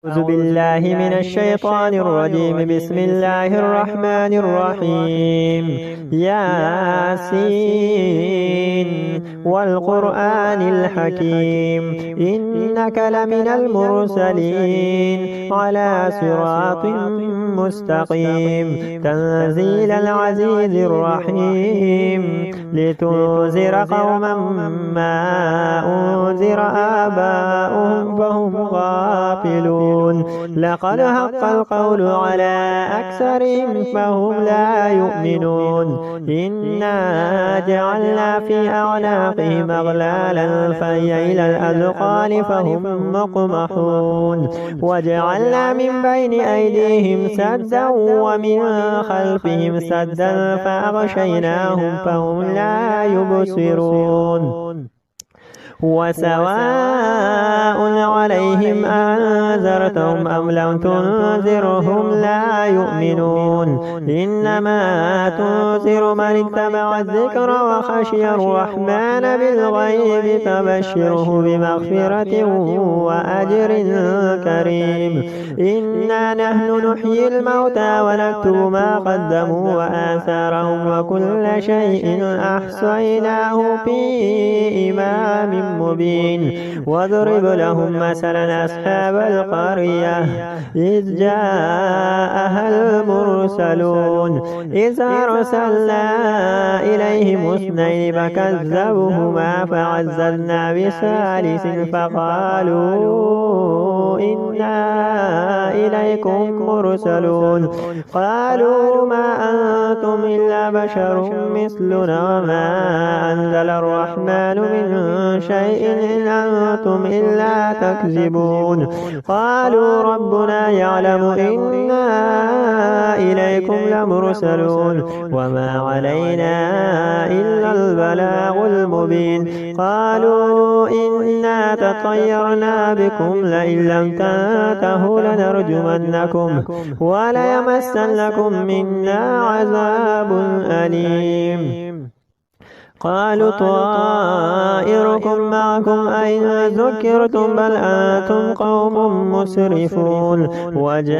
أعوذ بالله من الشيطان الرجيم. بسم الله الرحمن الرحيم. ياسين والقرآن الحكيم إنك لمن المرسلين على صراط مستقيم تنزيل العزيز الرحيم لتنذر قوما ما أنذر آباؤهم فهم غافلون. لقد حق القول على أكثرهم فهم لا يؤمنون. إنا جعلنا في أعناقهم أغلالا فهي إلى الأذقان فهم مقمحون. وجعلنا من بين أيديهم سدا ومن خلفهم سدا فأغشيناهم فهم لا يبصرون. وسواء عليهم أنذرتهم أم لم تنذرهم لا يؤمنون. إنما تنذر من اتبع الذكر وخشي الرحمن بالغيب فبشره بمغفرة وأجر كريم. إنا نحن نحيي الموتى ونكتب ما قدموا وآثارهم وكل شيء أحصيناه في إمام مبين. واضرب لهم مثلا أصحاب القرية إذ جاءها المرسلون إذ أرسلنا إليهم اثنين فكذبوهما فعززنا بثالث فقالوا إنا إليكم مرسلون. قالوا ما أنتم إلا بشر مثلنا وما أنزل الرحمن من شيء إن أنتم إلا تكذبون. قالوا ربنا يعلم إنا إليكم لمرسلون وما علينا إلا البلاغ المبين. قالوا إنا تطيرنا بكم لئن لم تنتهوا لنرجمنكم وليمسنكم منا عذاب أليم. قالوا طائركم معكم أئن ذكرتم بل أنتم قوم مسرفون. وجاء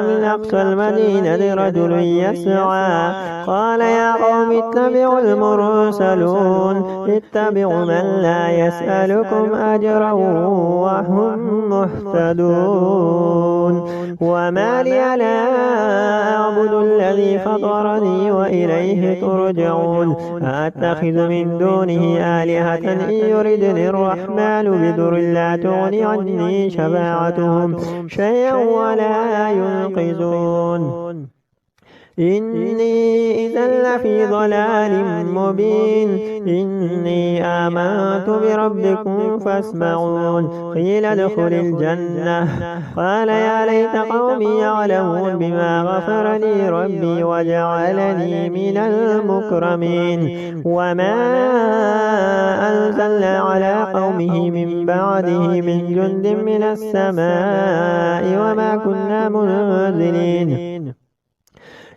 من أقصى المدينة رجل يسعى قال يا قوم اتبعوا المرسلون اتبعوا من لا يسألكم أجرا وهم مهتدون. وما لي لا أعبد الذي فطرني وإليه ترجعون. أتخذ من دونه آلهة إن يردني الرحمن بضر لا تغني عني شفاعتهم شيئا ولا ينقذون. إني إذا لفي ضلال مبين. إني آمنت بربكم فاسمعون. قيل ادخل الجنة قال يا ليت قومي يعلمون بما غفر لي ربي وجعلني من المكرمين. وما أنزلنا على قومه من بعده من جند من السماء وما كنا منزلين.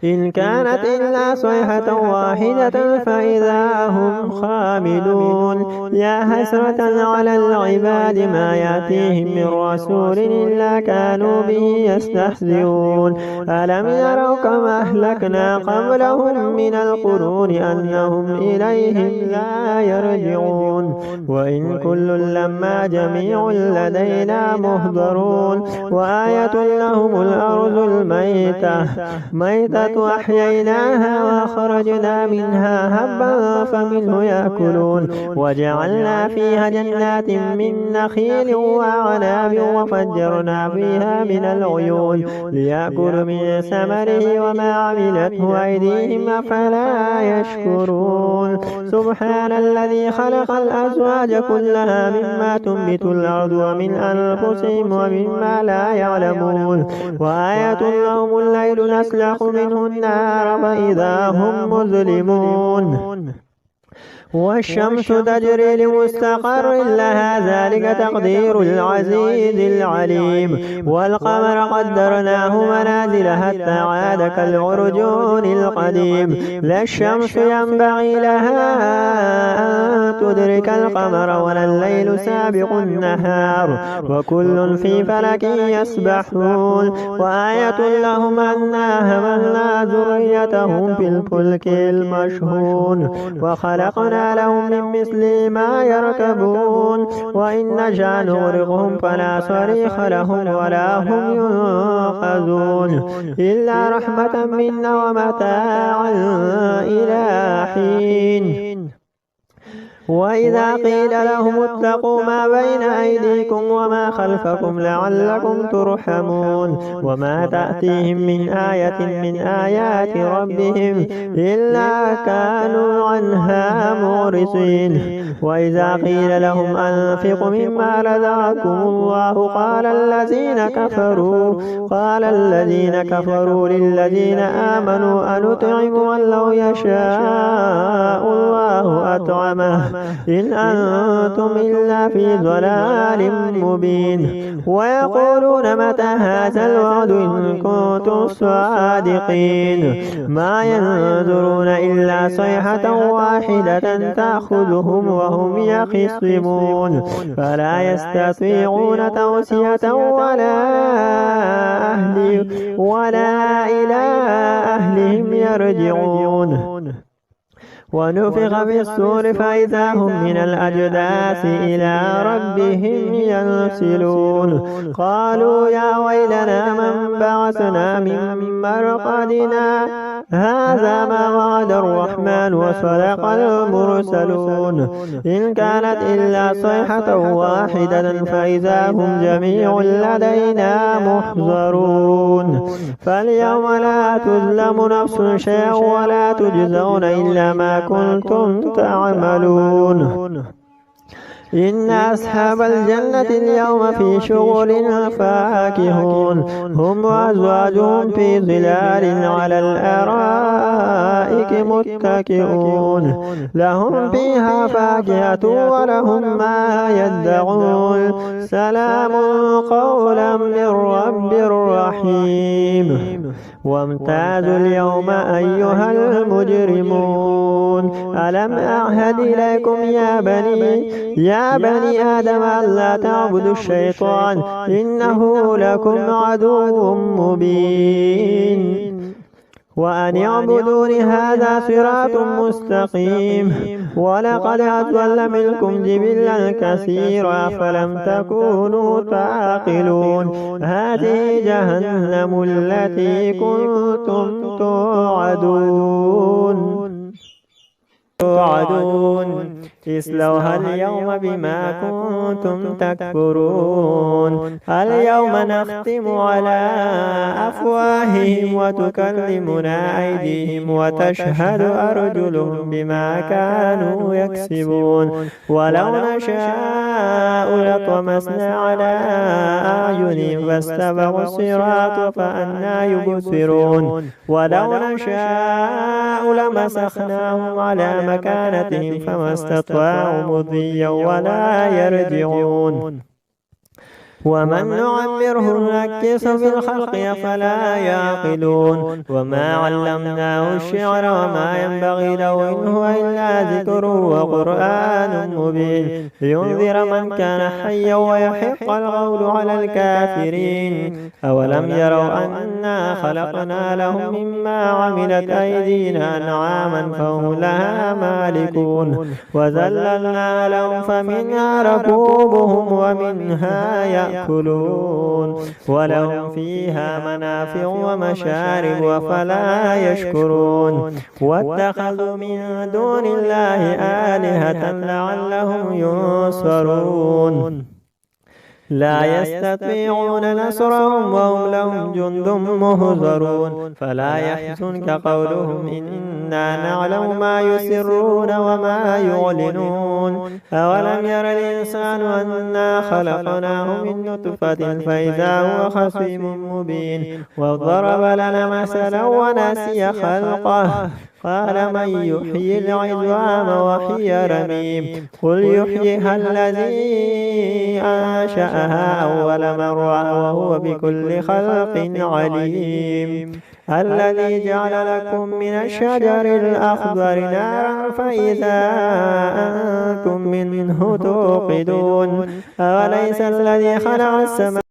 إن كانت إلا صيحة واحدة فإذا هم خامدون. يا حسرة على العباد ما يأتيهم من رسول إلا كانوا به يستهزئون. ألم يروا كما أهلكنا قبلهم من القرون أنهم إليهم لا يرجعون. وإن كل لما جميع لدينا مهضرون. وآية لهم الأرض الميتة وأحييناها وأخرجنا منها هبا فمنه يأكلون. وجعلنا فيها جنات من نخيل وأعناب وفجرنا فيها من العيون ليأكلوا من ثمره وما عملته أيديهم أفلا يشكرون. سبحان الذي خلق الأزواج كلها مما تنبت الأرض ومن أنفسهم ومما لا يعلمون. وآية لهم الليل نسلخ منه النار فإذا هم مظلمون. والشمس تجري لمستقر لها ذلك تقدير العزيز العليم. والقمر قدرناه منازل حتى عاد كالعرجون القديم. لا الشمس ينبغي لها أن تدرك القمر ولا الليل سابق النهار وكل في فلك يسبحون. وآية لهم أنا حملنا ذريتهم في الفلك المشحون وخلقنا لهم من مثل ما يركبون وإن نشأ نغرقهم فلا صريخ لهم ولا هم ينقذون إلا رحمة منا ومتاعا إلى حين. وإذا قيل لهم اتقوا ما بين أيديكم وما خلفكم لعلكم ترحمون وما تأتيهم من آية من آيات ربهم إلا كانوا عنها معرضين. وإذا قيل لهم أنفقوا مما رزقكم الله قال الذين كفروا للذين آمنوا أنطعم من لو يشاء الله أطعمه إن أنتم إلا في ضلال مبين. ويقولون متى هذا الوعد إن كنتم صادقين ما ينظرون إلا صيحة واحدة تأخذهم وهم يخصمون فلا يستطيعون توصية ولا إلى أهلهم يرجعون. ونفخ في الصور فإذا هم من الأجداث إلى ربهم ينسلون. قالوا يا ويلنا من بعثنا من مرقدنا هذا ما وعد الرحمن وصدق المرسلون إن كانت إلا صيحة واحدة فإذا هم جميع لدينا محضرون. فاليوم لا تظلم نفس شيئا ولا تجزون إلا ما كنتم تعملون. إن أصحاب الجنة اليوم في شغل فاكهون هم وأزواجهم في ظلال على الأرائك متكئون لهم فيها فاكهة ولهم ما يدعون سلام قولا من رب رحيم. وامتازوا اليوم أيها المجرمون ألم أعهد إليكم يا بني آدم ألا تعبدوا الشيطان إنه لكم عدو مبين وأن اعبدون هذا صراط مستقيم. ولقد أضل منكم جبلا كثيرا فلم تكونوا تعقلون هذه جهنم التي كنتم توعدون اصلوها اليوم بما كنتم تكفرون. اليوم نختم على أفواههم وتكلمنا أيديهم وتشهد أرجلهم بما كانوا يكسبون. ولو نشاء لطمسنا على أعينهم فاستبقوا الصراط فأنى يبصرون. ولو نشاء لمسخناهم على مكانتهم فما استطاعوا مضيا ولا يرجعون. ومن نعمره نكس في الخلق أفلا يعقلون. وما علمناه الشعر وما ينبغي له إن هو إلا ذكر وقرآن مبين لينذر من كان حيا ويحق القول على الكافرين. أولم يروا أنا خلقنا لهم مما عملت أيدينا أنعاما فهم لها مالكون وذللنا لهم فمنها ركوبهم ومنها يأكلون ولهم فيها منافع ومشارب أفلا يشكرون. واتخذوا من دون الله آلهة لعلهم ينصرون لا يستطيعون نصرهم وهم لهم جند مهزرون. فلا يحزنك قولهم إن إنا نعلم ما يسرون وما يعلنون أولم ير الإنسان أنا خلقناه من نطفة فإذا هو خصيم مبين وضرب لنا مثلا ونسي خلقه قال من يحيي العظام وهي رميم قل يحييها الذي أنشأها أول مرة وهو بكل خلق عليم الذي جعل لكم من الشجر الأخضر نارا فإذا أنتم منه توقدون أوليس الذي خلق السماء